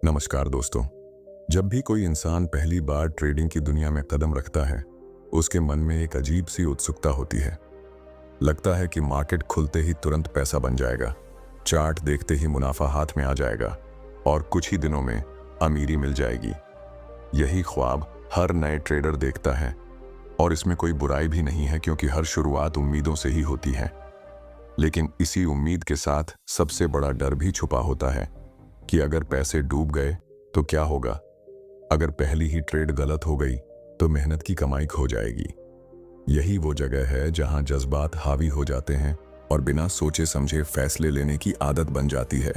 नमस्कार दोस्तों। जब भी कोई इंसान पहली बार ट्रेडिंग की दुनिया में कदम रखता है, उसके मन में एक अजीब सी उत्सुकता होती है। लगता है कि मार्केट खुलते ही तुरंत पैसा बन जाएगा, चार्ट देखते ही मुनाफा हाथ में आ जाएगा और कुछ ही दिनों में अमीरी मिल जाएगी। यही ख्वाब हर नए ट्रेडर देखता है और इसमें कोई बुराई भी नहीं है, क्योंकि हर शुरुआत उम्मीदों से ही होती है। लेकिन इसी उम्मीद के साथ सबसे बड़ा डर भी छुपा होता है कि अगर पैसे डूब गए तो क्या होगा। अगर पहली ही ट्रेड गलत हो गई तो मेहनत की कमाई खो जाएगी। यही वो जगह है जहां जज्बात हावी हो जाते हैं और बिना सोचे समझे फैसले लेने की आदत बन जाती है।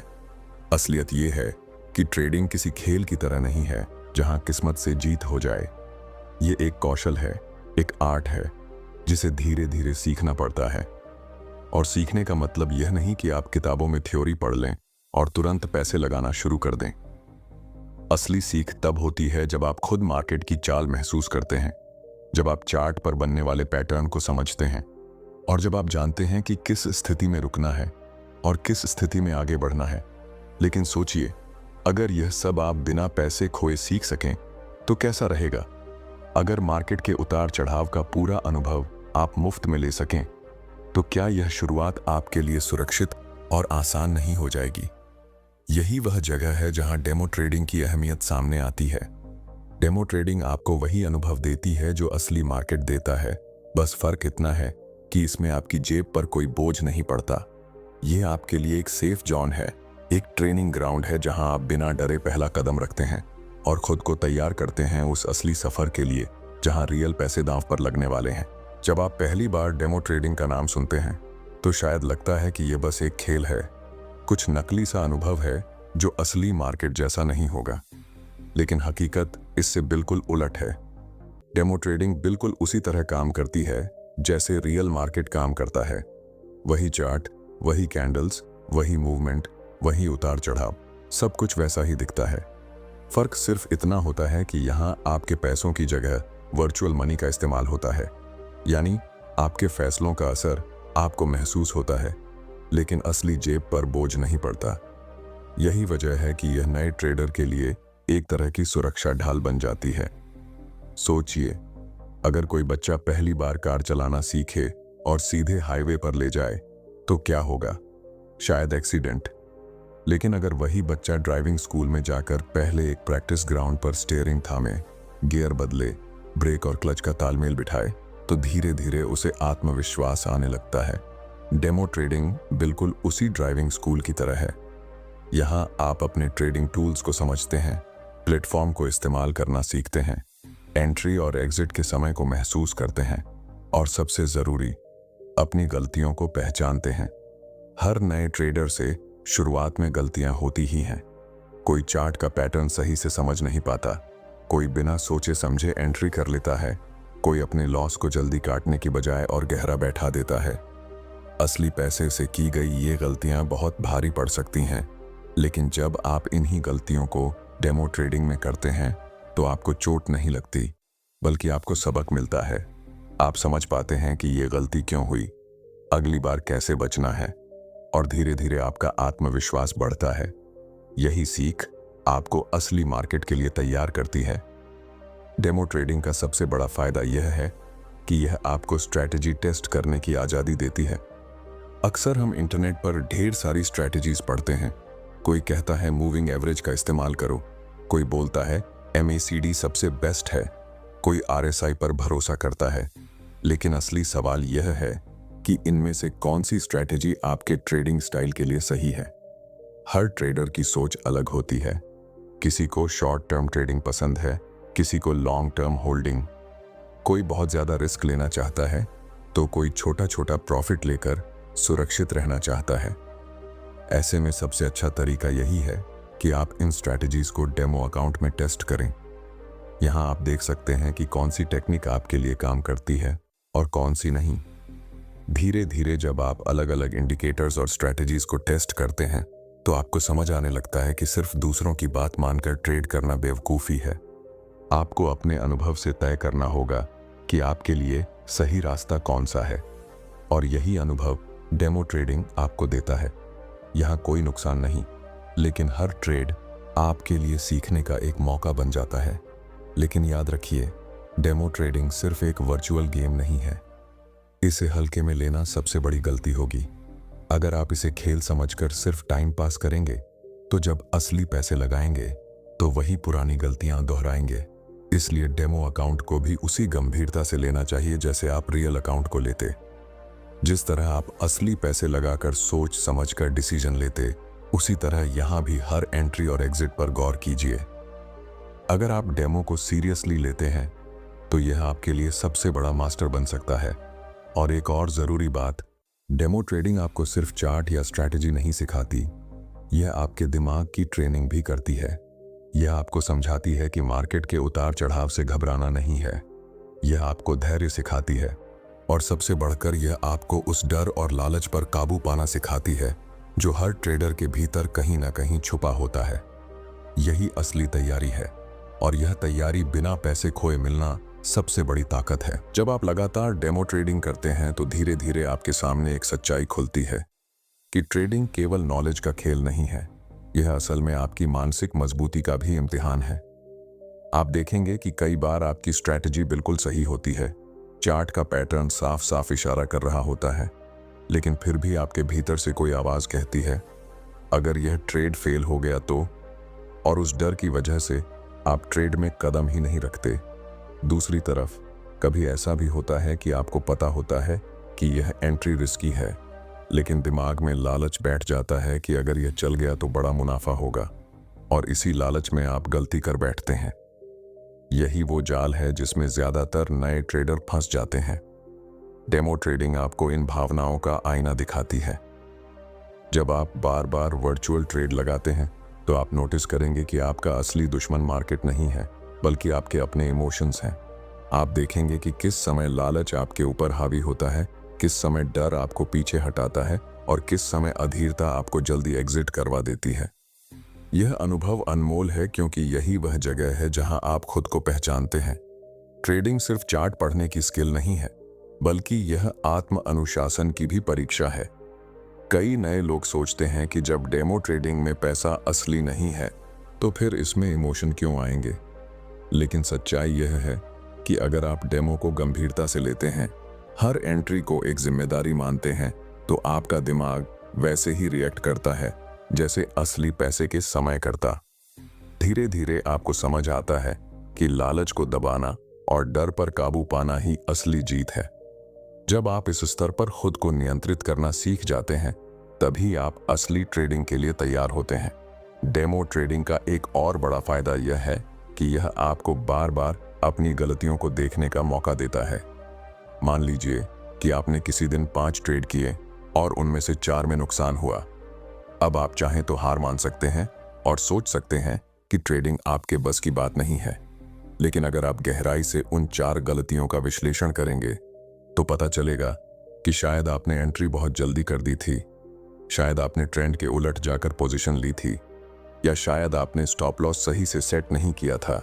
असलियत ये है कि ट्रेडिंग किसी खेल की तरह नहीं है जहां किस्मत से जीत हो जाए। ये एक कौशल है, एक आर्ट है जिसे धीरे धीरे सीखना पड़ता है। और सीखने का मतलब यह नहीं कि आप किताबों में थ्योरी पढ़ लें और तुरंत पैसे लगाना शुरू कर दें। असली सीख तब होती है जब आप खुद मार्केट की चाल महसूस करते हैं, जब आप चार्ट पर बनने वाले पैटर्न को समझते हैं और जब आप जानते हैं कि किस स्थिति में रुकना है और किस स्थिति में आगे बढ़ना है। लेकिन सोचिए, अगर यह सब आप बिना पैसे खोए सीख सकें तो कैसा रहेगा। अगर मार्केट के उतार चढ़ाव का पूरा अनुभव आप मुफ्त में ले सकें तो क्या यह शुरुआत आपके लिए सुरक्षित और आसान नहीं हो जाएगी। यही वह जगह है जहां डेमो ट्रेडिंग की अहमियत सामने आती है। डेमो ट्रेडिंग आपको वही अनुभव देती है जो असली मार्केट देता है। बस फर्क इतना है कि इसमें आपकी जेब पर कोई बोझ नहीं पड़ता। यह आपके लिए एक सेफ जोन है, एक ट्रेनिंग ग्राउंड है जहां आप बिना डरे पहला कदम रखते हैं और खुद को तैयार करते हैं उस असली सफर के लिए जहां रियल पैसे दांव पर लगने वाले हैं। जब आप पहली बार डेमो ट्रेडिंग का नाम सुनते हैं तो शायद लगता है कि यह बस एक खेल है, कुछ नकली सा अनुभव है जो असली मार्केट जैसा नहीं होगा। लेकिन हकीकत इससे बिल्कुल उलट है। डेमो ट्रेडिंग बिल्कुल उसी तरह काम करती है जैसे रियल मार्केट काम करता है। वही चार्ट, वही कैंडल्स, वही मूवमेंट, वही उतार चढ़ाव, सब कुछ वैसा ही दिखता है। फर्क सिर्फ इतना होता है कि यहाँ आपके पैसों की जगह वर्चुअल मनी का इस्तेमाल होता है। यानी आपके फैसलों का असर आपको महसूस होता है, लेकिन असली जेब पर बोझ नहीं पड़ता। यही वजह है कि यह नए ट्रेडर के लिए एक तरह की सुरक्षा ढाल बन जाती है। सोचिए, अगर कोई बच्चा पहली बार कार चलाना सीखे और सीधे हाईवे पर ले जाए तो क्या होगा। शायद एक्सीडेंट। लेकिन अगर वही बच्चा ड्राइविंग स्कूल में जाकर पहले एक प्रैक्टिस ग्राउंड पर स्टीयरिंग थामे, गियर बदले, ब्रेक और क्लच का तालमेल बिठाए तो धीरे धीरे उसे आत्मविश्वास आने लगता है। डेमो ट्रेडिंग बिल्कुल उसी ड्राइविंग स्कूल की तरह है। यहाँ आप अपने ट्रेडिंग टूल्स को समझते हैं, प्लेटफॉर्म को इस्तेमाल करना सीखते हैं, एंट्री और एग्जिट के समय को महसूस करते हैं और सबसे ज़रूरी, अपनी गलतियों को पहचानते हैं। हर नए ट्रेडर से शुरुआत में गलतियां होती ही हैं। कोई चार्ट का पैटर्न सही से समझ नहीं पाता, कोई बिना सोचे समझे एंट्री कर लेता है, कोई अपने लॉस को जल्दी काटने की बजाय और गहरा बैठा देता है। असली पैसे से की गई ये गलतियां बहुत भारी पड़ सकती हैं, लेकिन जब आप इन्हीं गलतियों को डेमो ट्रेडिंग में करते हैं तो आपको चोट नहीं लगती, बल्कि आपको सबक मिलता है। आप समझ पाते हैं कि ये गलती क्यों हुई, अगली बार कैसे बचना है, और धीरे धीरे आपका आत्मविश्वास बढ़ता है। यही सीख आपको असली मार्केट के लिए तैयार करती है। डेमो ट्रेडिंग का सबसे बड़ा फायदा यह है कि यह आपको स्ट्रैटेजी टेस्ट करने की आज़ादी देती है। अक्सर हम इंटरनेट पर ढेर सारी स्ट्रैटेजीज पढ़ते हैं। कोई कहता है मूविंग एवरेज का इस्तेमाल करो, कोई बोलता है MACD सबसे बेस्ट है, कोई RSI पर भरोसा करता है। लेकिन असली सवाल यह है कि इनमें से कौन सी स्ट्रैटेजी आपके ट्रेडिंग स्टाइल के लिए सही है। हर ट्रेडर की सोच अलग होती है। किसी को शॉर्ट टर्म ट्रेडिंग पसंद है, किसी को लॉन्ग टर्म होल्डिंग। कोई बहुत ज़्यादा रिस्क लेना चाहता है तो कोई छोटा छोटा प्रॉफिट लेकर सुरक्षित रहना चाहता है। ऐसे में सबसे अच्छा तरीका यही है कि आप इन स्ट्रैटेजीज को डेमो अकाउंट में टेस्ट करें। यहाँ आप देख सकते हैं कि कौन सी टेक्निक आपके लिए काम करती है और कौन सी नहीं। धीरे धीरे जब आप अलग अलग इंडिकेटर्स और स्ट्रैटेजीज को टेस्ट करते हैं तो आपको समझ आने लगता है कि सिर्फ दूसरों की बात मानकर ट्रेड करना बेवकूफ़ी है। आपको अपने अनुभव से तय करना होगा कि आपके लिए सही रास्ता कौन सा है, और यही अनुभव डेमो ट्रेडिंग आपको देता है। यहाँ कोई नुकसान नहीं, लेकिन हर ट्रेड आपके लिए सीखने का एक मौका बन जाता है। लेकिन याद रखिए, डेमो ट्रेडिंग सिर्फ एक वर्चुअल गेम नहीं है। इसे हल्के में लेना सबसे बड़ी गलती होगी। अगर आप इसे खेल समझकर सिर्फ टाइम पास करेंगे, तो जब असली पैसे लगाएंगे तो वही पुरानी गलतियां दोहराएंगे। इसलिए डेमो अकाउंट को भी उसी गंभीरता से लेना चाहिए जैसे आप रियल अकाउंट को लेते। जिस तरह आप असली पैसे लगाकर सोच समझकर डिसीजन लेते, उसी तरह यहां भी हर एंट्री और एग्जिट पर गौर कीजिए। अगर आप डेमो को सीरियसली लेते हैं तो यह आपके लिए सबसे बड़ा मास्टर बन सकता है। और एक और ज़रूरी बात, डेमो ट्रेडिंग आपको सिर्फ चार्ट या स्ट्रैटेजी नहीं सिखाती, यह आपके दिमाग की ट्रेनिंग भी करती है। यह आपको समझाती है कि मार्केट के उतार चढ़ाव से घबराना नहीं है। यह आपको धैर्य सिखाती है और सबसे बढ़कर यह आपको उस डर और लालच पर काबू पाना सिखाती है जो हर ट्रेडर के भीतर कहीं ना कहीं छुपा होता है। यही असली तैयारी है और यह तैयारी बिना पैसे खोए मिलना सबसे बड़ी ताकत है। जब आप लगातार डेमो ट्रेडिंग करते हैं तो धीरे धीरे आपके सामने एक सच्चाई खुलती है कि ट्रेडिंग केवल नॉलेज का खेल नहीं है, यह असल में आपकी मानसिक मजबूती का भी इम्तिहान है। आप देखेंगे कि कई बार आपकी स्ट्रैटेजी बिल्कुल सही होती है, चार्ट का पैटर्न साफ साफ इशारा कर रहा होता है, लेकिन फिर भी आपके भीतर से कोई आवाज कहती है, अगर यह ट्रेड फेल हो गया तो, और उस डर की वजह से आप ट्रेड में कदम ही नहीं रखते। दूसरी तरफ कभी ऐसा भी होता है कि आपको पता होता है कि यह एंट्री रिस्की है, लेकिन दिमाग में लालच बैठ जाता है कि अगर यह चल गया तो बड़ा मुनाफा होगा, और इसी लालच में आप गलती कर बैठते हैं। यही वो जाल है जिसमें ज्यादातर नए ट्रेडर फंस जाते हैं। डेमो ट्रेडिंग आपको इन भावनाओं का आईना दिखाती है। जब आप बार बार वर्चुअल ट्रेड लगाते हैं तो आप नोटिस करेंगे कि आपका असली दुश्मन मार्केट नहीं है, बल्कि आपके अपने इमोशंस हैं। आप देखेंगे कि किस समय लालच आपके ऊपर हावी होता है, किस समय डर आपको पीछे हटाता है और किस समय अधीरता आपको जल्दी एग्जिट करवा देती है। यह अनुभव अनमोल है क्योंकि यही वह जगह है जहां आप खुद को पहचानते हैं। ट्रेडिंग सिर्फ चार्ट पढ़ने की स्किल नहीं है, बल्कि यह आत्म अनुशासन की भी परीक्षा है। कई नए लोग सोचते हैं कि जब डेमो ट्रेडिंग में पैसा असली नहीं है तो फिर इसमें इमोशन क्यों आएंगे। लेकिन सच्चाई यह है कि अगर आप डेमो को गंभीरता से लेते हैं, हर एंट्री को एक जिम्मेदारी मानते हैं, तो आपका दिमाग वैसे ही रिएक्ट करता है जैसे असली पैसे के समय करता। धीरे धीरे आपको समझ आता है कि लालच को दबाना और डर पर काबू पाना ही असली जीत है। जब आप इस स्तर पर खुद को नियंत्रित करना सीख जाते हैं, तभी आप असली ट्रेडिंग के लिए तैयार होते हैं। डेमो ट्रेडिंग का एक और बड़ा फायदा यह है कि यह आपको बार बार अपनी गलतियों को देखने का मौका देता है। मान लीजिए कि आपने किसी दिन 5 ट्रेड किए और उनमें से 4 में नुकसान हुआ। अब आप चाहें तो हार मान सकते हैं और सोच सकते हैं कि ट्रेडिंग आपके बस की बात नहीं है। लेकिन अगर आप गहराई से उन 4 गलतियों का विश्लेषण करेंगे तो पता चलेगा कि शायद आपने एंट्री बहुत जल्दी कर दी थी, शायद आपने ट्रेंड के उलट जाकर पोजीशन ली थी, या शायद आपने स्टॉप लॉस सही से सेट नहीं किया था।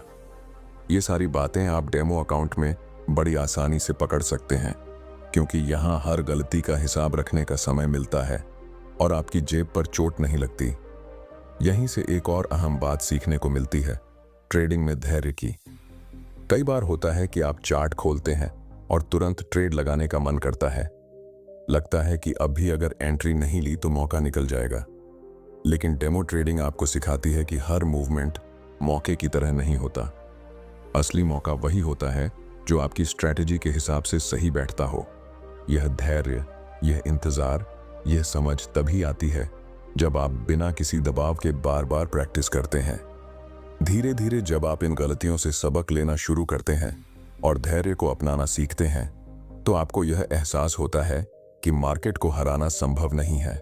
ये सारी बातें आप डेमो अकाउंट में बड़ी आसानी से पकड़ सकते हैं, क्योंकि यहाँ हर गलती का हिसाब रखने का समय मिलता है और आपकी जेब पर चोट नहीं लगती। यहीं से एक और अहम बात सीखने को मिलती है, ट्रेडिंग में धैर्य की। कई बार होता है कि आप चार्ट खोलते हैं और तुरंत ट्रेड लगाने का मन करता है। लगता है कि अब भी अगर एंट्री नहीं ली तो मौका निकल जाएगा। लेकिन डेमो ट्रेडिंग आपको सिखाती है कि हर मूवमेंट मौके की तरह नहीं होता। असली मौका वही होता है जो आपकी स्ट्रैटेजी के हिसाब से सही बैठता हो। यह धैर्य, यह इंतजार, यह समझ तभी आती है जब आप बिना किसी दबाव के बार बार प्रैक्टिस करते हैं। धीरे धीरे जब आप इन गलतियों से सबक लेना शुरू करते हैं और धैर्य को अपनाना सीखते हैं, तो आपको यह एहसास होता है कि मार्केट को हराना संभव नहीं है।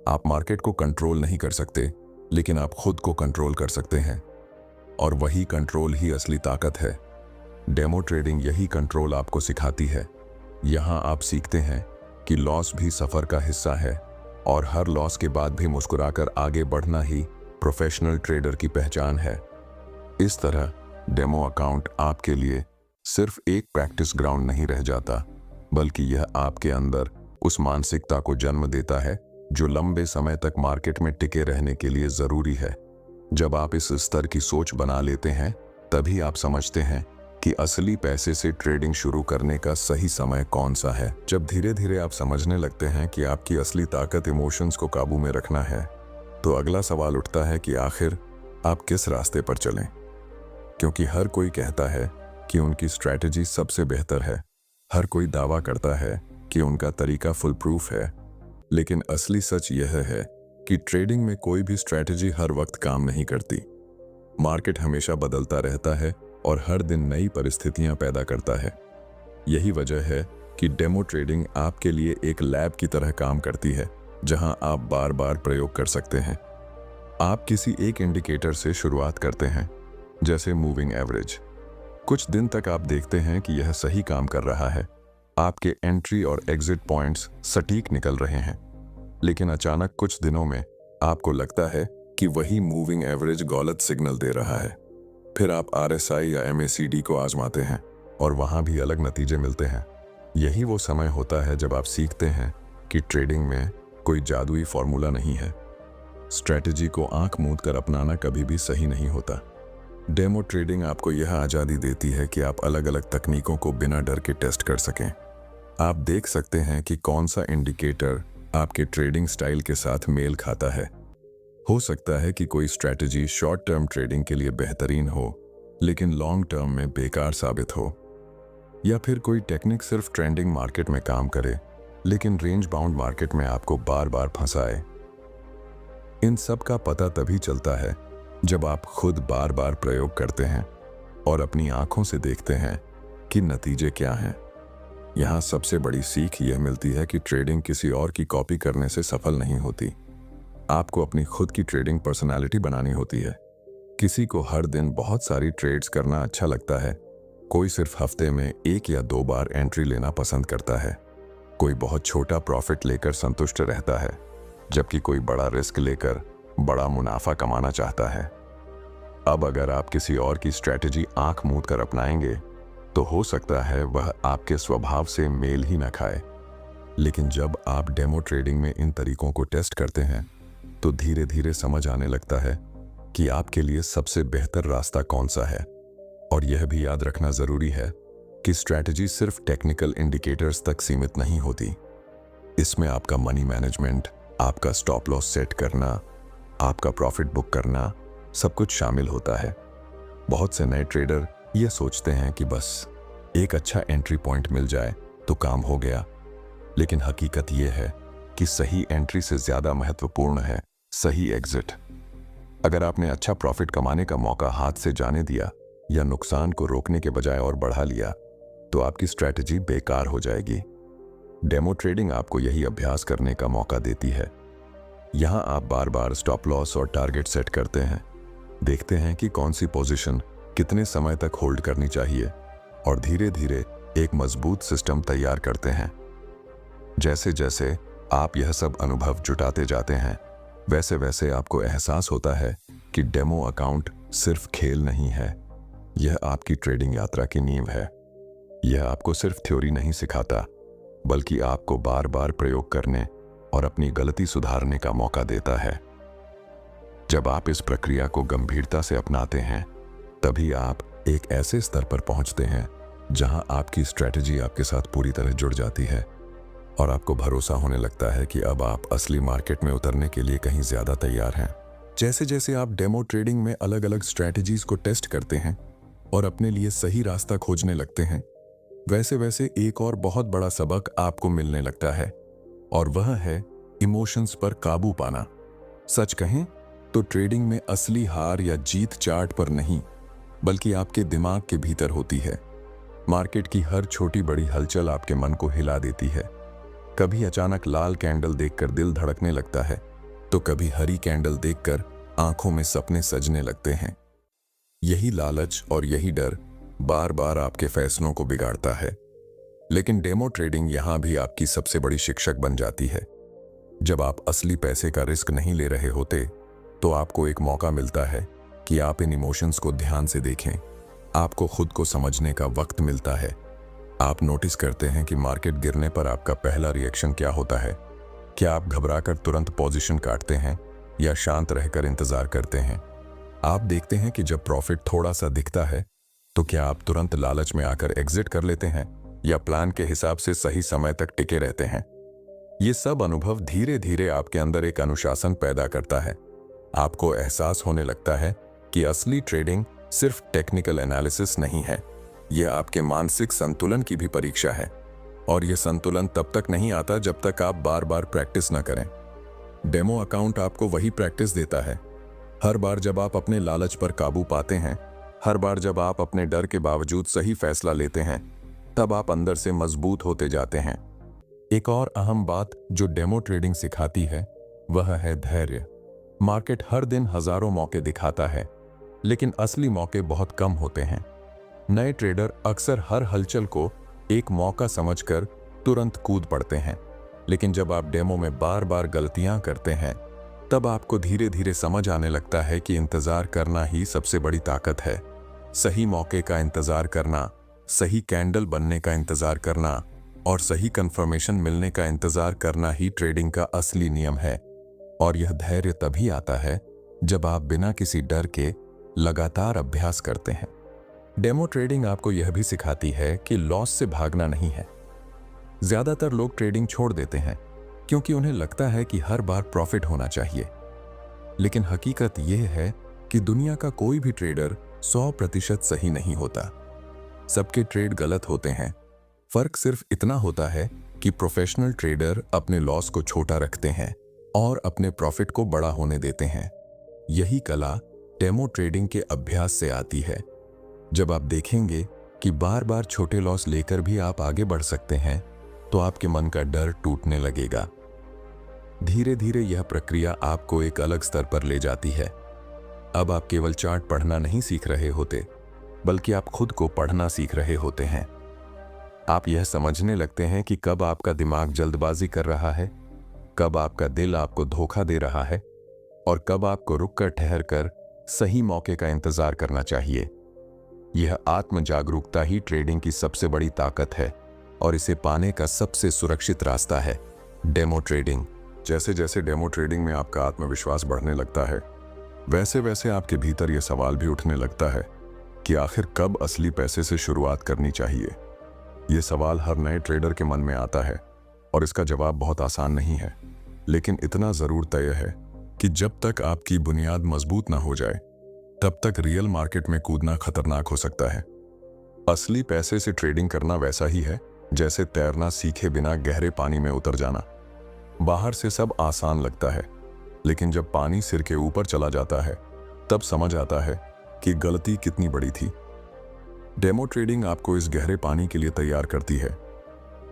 आप मार्केट को कंट्रोल नहीं कर सकते, लेकिन आप खुद को कंट्रोल कर सकते हैं, और वही कंट्रोल ही असली ताकत है। डेमो ट्रेडिंग यही कंट्रोल आपको सिखाती है। यहाँ आप सीखते हैं कि लॉस भी सफर का हिस्सा है और हर लॉस के बाद भी मुस्कुराकर आगे बढ़ना ही प्रोफेशनल ट्रेडर की पहचान है। इस तरह डेमो अकाउंट आपके लिए सिर्फ एक प्रैक्टिस ग्राउंड नहीं रह जाता, बल्कि यह आपके अंदर उस मानसिकता को जन्म देता है जो लंबे समय तक मार्केट में टिके रहने के लिए जरूरी है। जब आप इस स्तर की सोच बना लेते हैं, तभी आप समझते हैं कि असली पैसे से ट्रेडिंग शुरू करने का सही समय कौन सा है। जब धीरे धीरे आप समझने लगते हैं कि आपकी असली ताकत इमोशंस को काबू में रखना है, तो अगला सवाल उठता है कि आखिर आप किस रास्ते पर चलें। क्योंकि हर कोई कहता है कि उनकी स्ट्रैटेजी सबसे बेहतर है, हर कोई दावा करता है कि उनका तरीका फुल प्रूफ है, लेकिन असली सच यह है कि ट्रेडिंग में कोई भी स्ट्रैटेजी हर वक्त काम नहीं करती। मार्केट हमेशा बदलता रहता है और हर दिन नई परिस्थितियां पैदा करता है। यही वजह है कि डेमो ट्रेडिंग आपके लिए एक लैब की तरह काम करती है, जहां आप बार बार प्रयोग कर सकते हैं। आप किसी एक इंडिकेटर से शुरुआत करते हैं, जैसे मूविंग एवरेज। कुछ दिन तक आप देखते हैं कि यह सही काम कर रहा है, आपके एंट्री और एग्जिट पॉइंट्स सटीक निकल रहे हैं। लेकिन अचानक कुछ दिनों में आपको लगता है कि वही मूविंग एवरेज गलत सिग्नल दे रहा है। फिर आप RSI या MACD को आजमाते हैं और वहां भी अलग नतीजे मिलते हैं। यही वो समय होता है जब आप सीखते हैं कि ट्रेडिंग में कोई जादुई फॉर्मूला नहीं है। स्ट्रैटेजी को आंख मूंद कर अपनाना कभी भी सही नहीं होता। डेमो ट्रेडिंग आपको यह आज़ादी देती है कि आप अलग अलग तकनीकों को बिना डर के टेस्ट कर सकें। आप देख सकते हैं कि कौन सा इंडिकेटर आपके ट्रेडिंग स्टाइल के साथ मेल खाता है। हो सकता है कि कोई स्ट्रैटेजी शॉर्ट टर्म ट्रेडिंग के लिए बेहतरीन हो, लेकिन लॉन्ग टर्म में बेकार साबित हो, या फिर कोई टेक्निक सिर्फ ट्रेंडिंग मार्केट में काम करे, लेकिन रेंज बाउंड मार्केट में आपको बार बार फंसाए। इन सब का पता तभी चलता है जब आप खुद बार बार प्रयोग करते हैं और अपनी आंखों से देखते हैं कि नतीजे क्या हैं। यहाँ सबसे बड़ी सीख यह मिलती है कि ट्रेडिंग किसी और की कॉपी करने से सफल नहीं होती। आपको अपनी खुद की ट्रेडिंग पर्सनालिटी बनानी होती है। किसी को हर दिन बहुत सारी ट्रेड्स करना अच्छा लगता है, कोई सिर्फ हफ्ते में 1 या 2 बार एंट्री लेना पसंद करता है, कोई बहुत छोटा प्रॉफिट लेकर संतुष्ट रहता है, जबकि कोई बड़ा रिस्क लेकर बड़ा मुनाफा कमाना चाहता है। अब अगर आप किसी और की स्ट्रैटेजी आंख मूंद कर अपनाएंगे, तो हो सकता है वह आपके स्वभाव से मेल ही न खाए। लेकिन जब आप डेमो ट्रेडिंग में इन तरीकों को टेस्ट करते हैं, तो धीरे धीरे समझ आने लगता है कि आपके लिए सबसे बेहतर रास्ता कौन सा है। और यह भी याद रखना जरूरी है कि स्ट्रैटेजी सिर्फ टेक्निकल इंडिकेटर्स तक सीमित नहीं होती। इसमें आपका मनी मैनेजमेंट, आपका स्टॉप लॉस सेट करना, आपका प्रॉफिट बुक करना, सब कुछ शामिल होता है। बहुत से नए ट्रेडर ये सोचते हैं कि बस एक अच्छा एंट्री पॉइंट मिल जाए तो काम हो गया, लेकिन हकीकत यह है कि सही एंट्री से ज्यादा महत्वपूर्ण है सही एग्जिट। अगर आपने अच्छा प्रॉफिट कमाने का मौका हाथ से जाने दिया या नुकसान को रोकने के बजाय और बढ़ा लिया, तो आपकी स्ट्रैटेजी बेकार हो जाएगी। डेमो ट्रेडिंग आपको यही अभ्यास करने का मौका देती है। यहाँ आप बार बार स्टॉप लॉस और टारगेट सेट करते हैं, देखते हैं कि कौन सी पोजीशन कितने समय तक होल्ड करनी चाहिए, और धीरे धीरे एक मजबूत सिस्टम तैयार करते हैं। जैसे जैसे आप यह सब अनुभव जुटाते जाते हैं, वैसे वैसे आपको एहसास होता है कि डेमो अकाउंट सिर्फ खेल नहीं है, यह आपकी ट्रेडिंग यात्रा की नींव है। यह आपको सिर्फ थ्योरी नहीं सिखाता, बल्कि आपको बार बार प्रयोग करने और अपनी गलती सुधारने का मौका देता है। जब आप इस प्रक्रिया को गंभीरता से अपनाते हैं, तभी आप एक ऐसे स्तर पर पहुंचते हैं जहां आपकी स्ट्रैटेजी आपके साथ पूरी तरह जुड़ जाती है और आपको भरोसा होने लगता है कि अब आप असली मार्केट में उतरने के लिए कहीं ज्यादा तैयार हैं। जैसे जैसे आप डेमो ट्रेडिंग में अलग अलग स्ट्रैटेजीज को टेस्ट करते हैं और अपने लिए सही रास्ता खोजने लगते हैं, वैसे वैसे एक और बहुत बड़ा सबक आपको मिलने लगता है, और वह है इमोशंस पर काबू पाना। सच कहें तो ट्रेडिंग में असली हार या जीत चार्ट पर नहीं, बल्कि आपके दिमाग के भीतर होती है। मार्केट की हर छोटी बड़ी हलचल आपके मन को हिला देती है। कभी अचानक लाल कैंडल देखकर दिल धड़कने लगता है, तो कभी हरी कैंडल देखकर आंखों में सपने सजने लगते हैं। यही लालच और यही डर बार बार आपके फैसलों को बिगाड़ता है। लेकिन डेमो ट्रेडिंग यहां भी आपकी सबसे बड़ी शिक्षक बन जाती है। जब आप असली पैसे का रिस्क नहीं ले रहे होते, तो आपको एक मौका मिलता है कि आप इन इमोशंस को ध्यान से देखें। आपको खुद को समझने का वक्त मिलता है। आप नोटिस करते हैं कि मार्केट गिरने पर आपका पहला रिएक्शन क्या होता है। क्या आप घबराकर तुरंत पोजीशन काटते हैं या शांत रहकर इंतजार करते हैं? आप देखते हैं कि जब प्रॉफिट थोड़ा सा दिखता है तो क्या आप तुरंत लालच में आकर एग्जिट कर लेते हैं या प्लान के हिसाब से सही समय तक टिके रहते हैं। ये सब अनुभव धीरे धीरे आपके अंदर एक अनुशासन पैदा करता है। आपको एहसास होने लगता है कि असली ट्रेडिंग सिर्फ टेक्निकल एनालिसिस नहीं है, यह आपके मानसिक संतुलन की भी परीक्षा है। और यह संतुलन तब तक नहीं आता जब तक आप बार बार प्रैक्टिस न करें। डेमो अकाउंट आपको वही प्रैक्टिस देता है। हर बार जब आप अपने लालच पर काबू पाते हैं, हर बार जब आप अपने डर के बावजूद सही फैसला लेते हैं, तब आप अंदर से मजबूत होते जाते हैं। एक और अहम बात जो डेमो ट्रेडिंग सिखाती है वह है धैर्य। मार्केट हर दिन हजारों मौके दिखाता है, लेकिन असली मौके बहुत कम होते हैं। नए ट्रेडर अक्सर हर हलचल को एक मौका समझकर तुरंत कूद पड़ते हैं, लेकिन जब आप डेमो में बार बार गलतियां करते हैं, तब आपको धीरे धीरे समझ आने लगता है कि इंतजार करना ही सबसे बड़ी ताकत है। सही मौके का इंतजार करना, सही कैंडल बनने का इंतजार करना और सही कंफर्मेशन मिलने का इंतजार करना ही ट्रेडिंग का असली नियम है। और यह धैर्य तभी आता है जब आप बिना किसी डर के लगातार अभ्यास करते हैं। डेमो ट्रेडिंग आपको यह भी सिखाती है कि लॉस से भागना नहीं है। ज्यादातर लोग ट्रेडिंग छोड़ देते हैं क्योंकि उन्हें लगता है कि हर बार प्रॉफिट होना चाहिए, लेकिन हकीकत यह है कि दुनिया का कोई भी ट्रेडर 100% सही नहीं होता। सबके ट्रेड गलत होते हैं। फर्क सिर्फ इतना होता है कि प्रोफेशनल ट्रेडर अपने लॉस को छोटा रखते हैं और अपने प्रॉफिट को बड़ा होने देते हैं। यही कला डेमो ट्रेडिंग के अभ्यास से आती है। जब आप देखेंगे कि बार बार छोटे लॉस लेकर भी आप आगे बढ़ सकते हैं, तो आपके मन का डर टूटने लगेगा। धीरे धीरे यह प्रक्रिया आपको एक अलग स्तर पर ले जाती है। अब आप केवल चार्ट पढ़ना नहीं सीख रहे होते, बल्कि आप खुद को पढ़ना सीख रहे होते हैं। आप यह समझने लगते हैं कि कब आपका दिमाग जल्दबाजी कर रहा है, कब आपका दिल आपको धोखा दे रहा है और कब आपको रुककर ठहरकर सही मौके का इंतजार करना चाहिए। यह आत्म जागरूकता ही ट्रेडिंग की सबसे बड़ी ताकत है और इसे पाने का सबसे सुरक्षित रास्ता है डेमो ट्रेडिंग। जैसे जैसे डेमो ट्रेडिंग में आपका आत्मविश्वास बढ़ने लगता है, वैसे वैसे आपके भीतर यह सवाल भी उठने लगता है कि आखिर कब असली पैसे से शुरुआत करनी चाहिए। यह सवाल हर नए ट्रेडर के मन में आता है और इसका जवाब बहुत आसान नहीं है, लेकिन इतना जरूर तय है कि जब तक आपकी बुनियाद मजबूत ना हो जाए, तब तक रियल मार्केट में कूदना खतरनाक हो सकता है। असली पैसे से ट्रेडिंग करना वैसा ही है जैसे तैरना सीखे बिना गहरे पानी में उतर जाना। बाहर से सब आसान लगता है, लेकिन जब पानी सिर के ऊपर चला जाता है, तब समझ आता है कि गलती कितनी बड़ी थी। डेमो ट्रेडिंग आपको इस गहरे पानी के लिए तैयार करती है।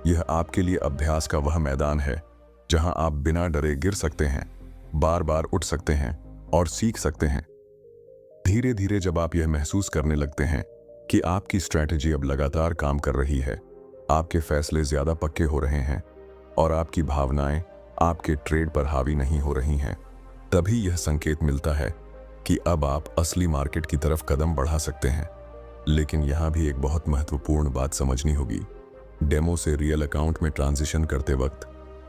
यह आपके लिए अभ्यास का वह मैदान है जहां आप बिना डरे गिर सकते हैं, बार बार उठ सकते हैं और सीख सकते हैं। धीरे धीरे जब आप यह महसूस करने लगते हैं कि आपकी स्ट्रैटेजी अब लगातार काम कर रही है, आपके फैसले ज्यादा पक्के हो रहे हैं और आपकी भावनाएं आपके ट्रेड पर हावी नहीं हो रही हैं, तभी यह संकेत मिलता है कि अब आप असली मार्केट की तरफ कदम बढ़ा सकते हैं। लेकिन यहां भी एक बहुत महत्वपूर्ण बात समझनी होगी। डेमो से रियल अकाउंट में ट्रांजिशन करते वक्त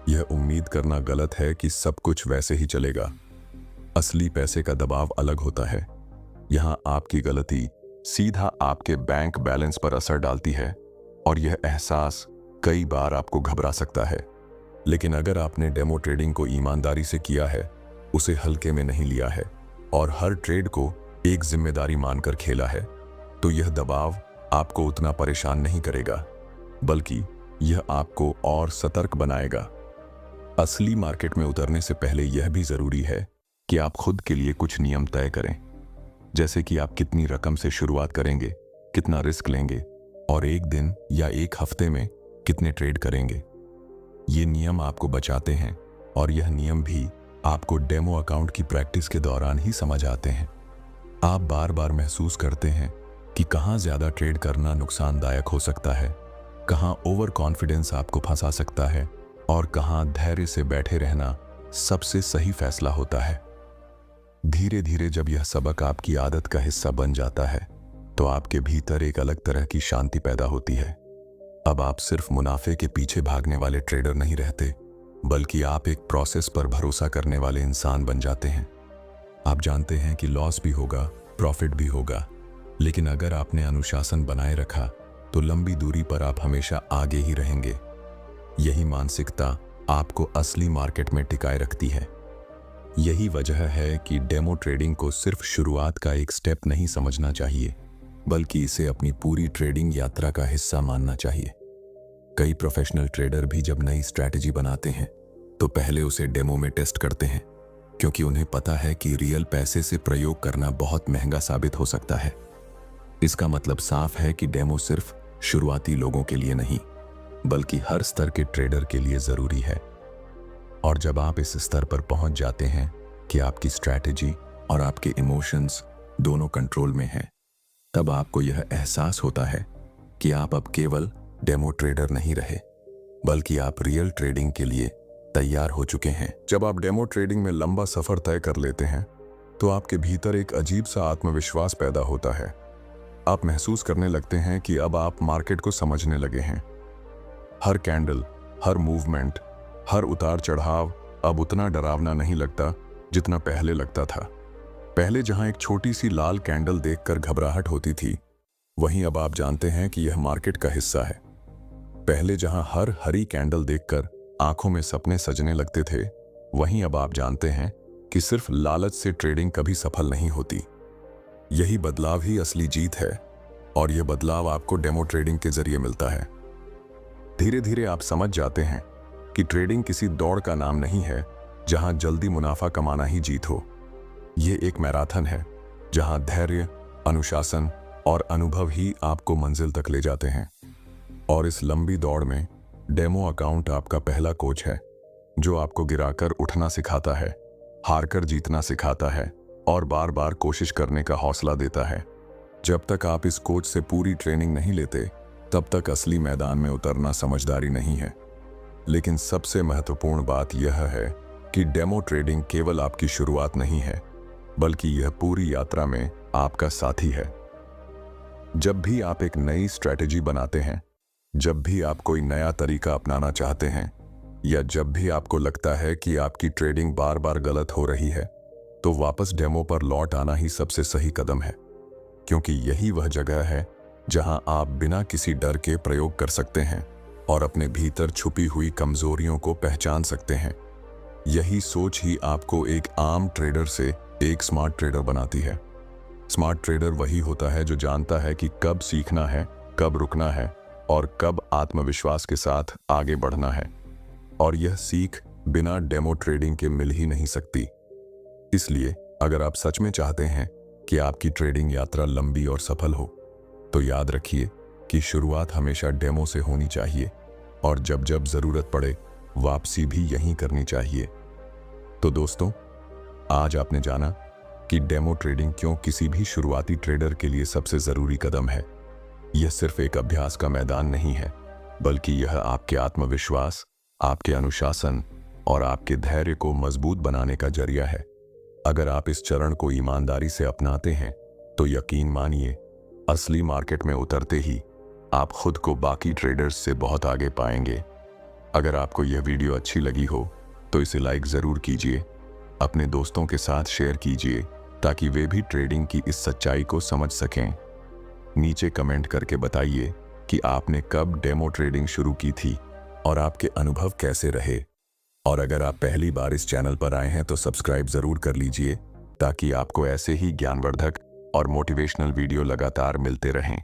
यह उम्मीद करना गलत है कि सब कुछ वैसे ही चलेगा। असली पैसे का दबाव अलग होता है। यहां आपकी गलती सीधा आपके बैंक बैलेंस पर असर डालती है और यह एहसास कई बार आपको घबरा सकता है। लेकिन अगर आपने डेमो ट्रेडिंग को ईमानदारी से किया है, उसे हल्के में नहीं लिया है और हर ट्रेड को एक जिम्मेदारी मानकर खेला है, तो यह दबाव आपको उतना परेशान नहीं करेगा, बल्कि यह आपको और सतर्क बनाएगा। असली मार्केट में उतरने से पहले यह भी जरूरी है कि आप खुद के लिए कुछ नियम तय करें, जैसे कि आप कितनी रकम से शुरुआत करेंगे, कितना रिस्क लेंगे और एक दिन या एक हफ्ते में कितने ट्रेड करेंगे। ये नियम आपको बचाते हैं और यह नियम भी आपको डेमो अकाउंट की प्रैक्टिस के दौरान ही समझ आते हैं। आप बार बार महसूस करते हैं कि कहाँ ज्यादा ट्रेड करना नुकसानदायक हो सकता है, कहाँ ओवर कॉन्फिडेंस आपको फंसा सकता है और कहाँ धैर्य से बैठे रहना सबसे सही फैसला होता है। धीरे धीरे जब यह सबक आपकी आदत का हिस्सा बन जाता है, तो आपके भीतर एक अलग तरह की शांति पैदा होती है। अब आप सिर्फ मुनाफे के पीछे भागने वाले ट्रेडर नहीं रहते, बल्कि आप एक प्रोसेस पर भरोसा करने वाले इंसान बन जाते हैं। आप जानते हैं कि लॉस भी होगा, प्रॉफिट भी होगा, लेकिन अगर आपने अनुशासन बनाए रखा तो लंबी दूरी पर आप हमेशा आगे ही रहेंगे। यही मानसिकता आपको असली मार्केट में टिकाए रखती है। यही वजह है कि डेमो ट्रेडिंग को सिर्फ शुरुआत का एक स्टेप नहीं समझना चाहिए, बल्कि इसे अपनी पूरी ट्रेडिंग यात्रा का हिस्सा मानना चाहिए। कई प्रोफेशनल ट्रेडर भी जब नई स्ट्रैटेजी बनाते हैं तो पहले उसे डेमो में टेस्ट करते हैं, क्योंकि उन्हें पता है कि रियल पैसे से प्रयोग करना बहुत महंगा साबित हो सकता है। इसका मतलब साफ है कि डेमो सिर्फ शुरुआती लोगों के लिए नहीं, बल्कि हर स्तर के ट्रेडर के लिए जरूरी है। और जब आप इस स्तर पर पहुंच जाते हैं कि आपकी स्ट्रैटेजी और आपके इमोशंस दोनों कंट्रोल में हैं, तब आपको यह एहसास होता है कि आप अब केवल डेमो ट्रेडर नहीं रहे, बल्कि आप रियल ट्रेडिंग के लिए तैयार हो चुके हैं। जब आप डेमो ट्रेडिंग में लंबा सफर तय कर लेते हैं तो आपके भीतर एक अजीब सा आत्मविश्वास पैदा होता है। आप महसूस करने लगते हैं कि अब आप मार्केट को समझने लगे हैं। हर कैंडल, हर मूवमेंट, हर उतार चढ़ाव अब उतना डरावना नहीं लगता जितना पहले लगता था। पहले जहां एक छोटी सी लाल कैंडल देखकर घबराहट होती थी, वहीं अब आप जानते हैं कि यह मार्केट का हिस्सा है। पहले जहां हर हरी कैंडल देखकर आंखों में सपने सजने लगते थे, वहीं अब आप जानते हैं कि सिर्फ लालच से ट्रेडिंग कभी सफल नहीं होती। यही बदलाव ही असली जीत है, और यह बदलाव आपको डेमो ट्रेडिंग के जरिए मिलता है। धीरे धीरे आप समझ जाते हैं कि ट्रेडिंग किसी दौड़ का नाम नहीं है जहां जल्दी मुनाफा कमाना ही जीत हो। ये एक मैराथन है जहां धैर्य, अनुशासन और अनुभव ही आपको मंजिल तक ले जाते हैं। और इस लंबी दौड़ में डेमो अकाउंट आपका पहला कोच है, जो आपको गिराकर उठना सिखाता है, हारकर जीतना सिखाता है और बार बार कोशिश करने का हौसला देता है। जब तक आप इस कोच से पूरी ट्रेनिंग नहीं लेते, तब तक असली मैदान में उतरना समझदारी नहीं है। लेकिन सबसे महत्वपूर्ण बात यह है कि डेमो ट्रेडिंग केवल आपकी शुरुआत नहीं है, बल्कि यह पूरी यात्रा में आपका साथी है। जब भी आप एक नई स्ट्रैटेजी बनाते हैं, जब भी आप कोई नया तरीका अपनाना चाहते हैं, या जब भी आपको लगता है कि आपकी ट्रेडिंग बार बार गलत हो रही है, तो वापस डेमो पर लौट आना ही सबसे सही कदम है। क्योंकि यही वह जगह है जहां आप बिना किसी डर के प्रयोग कर सकते हैं और अपने भीतर छुपी हुई कमजोरियों को पहचान सकते हैं। यही सोच ही आपको एक आम ट्रेडर से एक स्मार्ट ट्रेडर बनाती है। स्मार्ट ट्रेडर वही होता है जो जानता है कि कब सीखना है, कब रुकना है और कब आत्मविश्वास के साथ आगे बढ़ना है। और यह सीख बिना डेमो ट्रेडिंग के मिल ही नहीं सकती। इसलिए अगर आप सच में चाहते हैं कि आपकी ट्रेडिंग यात्रा लंबी और सफल हो, तो याद रखिए कि शुरुआत हमेशा डेमो से होनी चाहिए, और जब जब जरूरत पड़े वापसी भी यहीं करनी चाहिए। तो दोस्तों, आज आपने जाना कि डेमो ट्रेडिंग क्यों किसी भी शुरुआती ट्रेडर के लिए सबसे जरूरी कदम है। यह सिर्फ एक अभ्यास का मैदान नहीं है, बल्कि यह आपके आत्मविश्वास, आपके अनुशासन और आपके धैर्य को मजबूत बनाने का जरिया है। अगर आप इस चरण को ईमानदारी से अपनाते हैं, तो यकीन मानिए, असली मार्केट में उतरते ही आप खुद को बाकी ट्रेडर्स से बहुत आगे पाएंगे। अगर आपको यह वीडियो अच्छी लगी हो तो इसे लाइक ज़रूर कीजिए, अपने दोस्तों के साथ शेयर कीजिए ताकि वे भी ट्रेडिंग की इस सच्चाई को समझ सकें। नीचे कमेंट करके बताइए कि आपने कब डेमो ट्रेडिंग शुरू की थी और आपके अनुभव कैसे रहे। और अगर आप पहली बार इस चैनल पर आए हैं तो सब्सक्राइब ज़रूर कर लीजिए, ताकि आपको ऐसे ही ज्ञानवर्धक और मोटिवेशनल वीडियो लगातार मिलते रहें।